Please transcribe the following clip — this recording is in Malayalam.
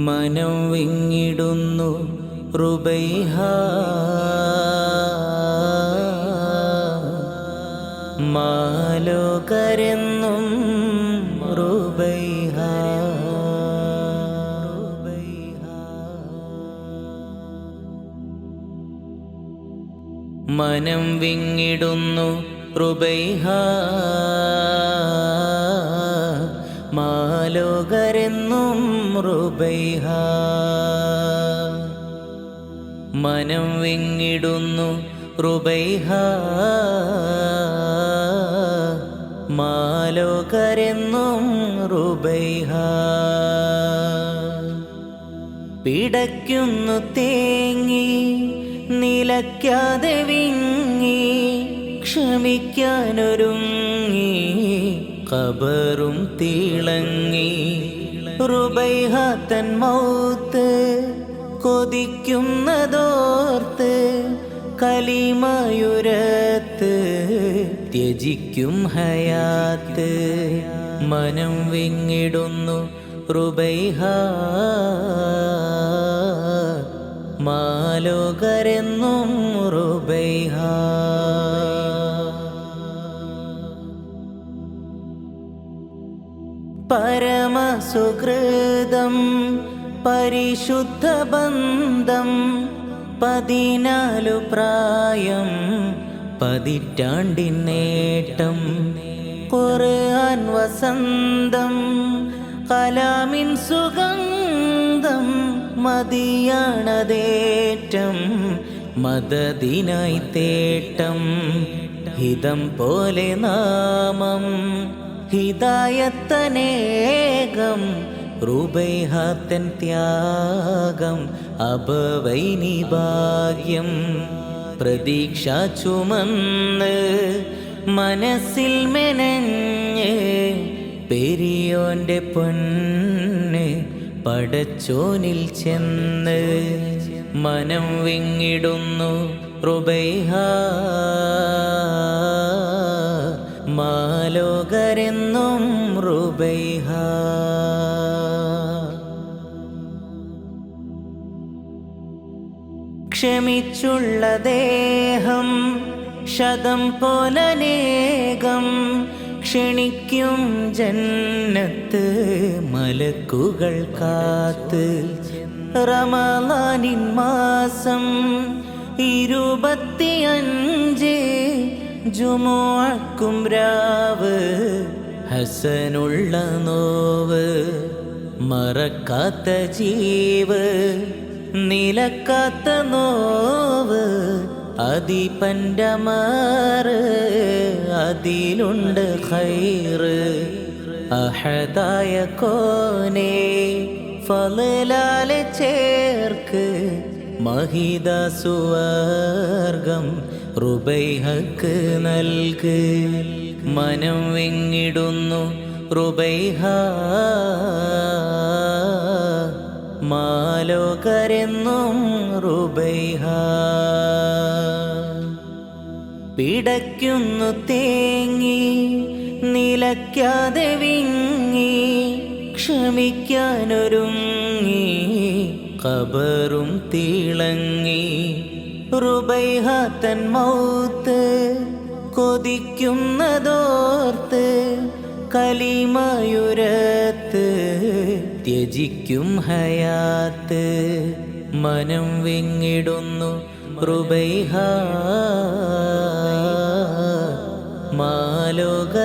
മനം വിങ്ങിടുന്നു റുബൈഹ, മാലോകരെന്നും റുബൈഹ. മനം വിങ്ങിടുന്നു റുബൈഹ, മാലോകരെന്നും റുബൈഹ. മനം വിങ്ങിടുന്നു റുബൈഹ, മാലോകരെന്നും റുബൈഹ. പിടയ്ക്കുന്നു തേങ്ങി നിലയ്ക്കാതെ വിങ്ങി, ക്ഷമിക്കാനൊരുങ്ങി ഖബറും തിളങ്ങി. റുബൈഹ തൻ മൗത്ത് കൊതിക്കുന്നതോർത്ത്, കലിമയുരത്ത് ത്യജിക്കും ഹയാത്ത്. മനം വിങ്ങിടുന്നു റുബൈഹ, മാലോകരെന്നും റുബൈഹ. പരമസുഹൃദം പരിശുദ്ധ ബന്ധം, 14 പ്രായം പതിറ്റാണ്ടിൻ നേട്ടം. ഖുർആൻ വസന്തം കലാമിൻ സുഗന്ധം, മദിയാണതേറ്റം മദദിനായി തേട്ടം. ഹിതം പോലെ നാമം ഹിദായത്തനേകം, റുബൈഹ തൻ ത്യാഗം അബവൈനി ഭാഗ്യം. പ്രതീക്ഷ ചുമന്ന് മനസ്സിൽ മെനഞ്ഞ്, പെരിയോന്റെ പൊന്ന് പടച്ചോനിൽ ചെന്ന്. മനം വിങ്ങിടുന്നു റുബൈഹ, മാലോകരെന്നും റുബൈഹ. ക്ഷമിച്ചുള്ള ദേഹം ശതം പോലനേകം, ക്ഷണിക്കും ജന്നത്ത് മലക്കുകൾ കാത്ത്. റമളാനിൻ മാസം 25, ജുമുഅക്കും രാവ് ഹസനുള്ള നോവ്. മറക്കാത്ത ജീവ് നിലക്കാത്ത നോവ്, അതിപന്റമാറ് അതിലുണ്ട് ഖൈറ്. അഹദായ കോനെ ഫളലാലെ ചേർക്ക്, മഹിദ സുവർഗം റുബൈഹക്ക് നൽക്. മനം വിങ്ങിടുന്നു റുബൈഹ, മാലോകരെന്നും റുബൈഹ. പിടയ്ക്കുന്നു തേങ്ങി നിലയ്ക്കാതെ വിങ്ങി, ക്ഷമിക്കാനൊരുങ്ങി ഖബറും തിളങ്ങി. റുബൈഹ തൻ മൗത്ത് കൊതിക്കുന്നതോർത്ത്, കലിമയുരത്ത് ത്യജിക്കും ഹയാത്ത്. മനം വിങ്ങിടുന്നു റുബൈഹ, മാലോക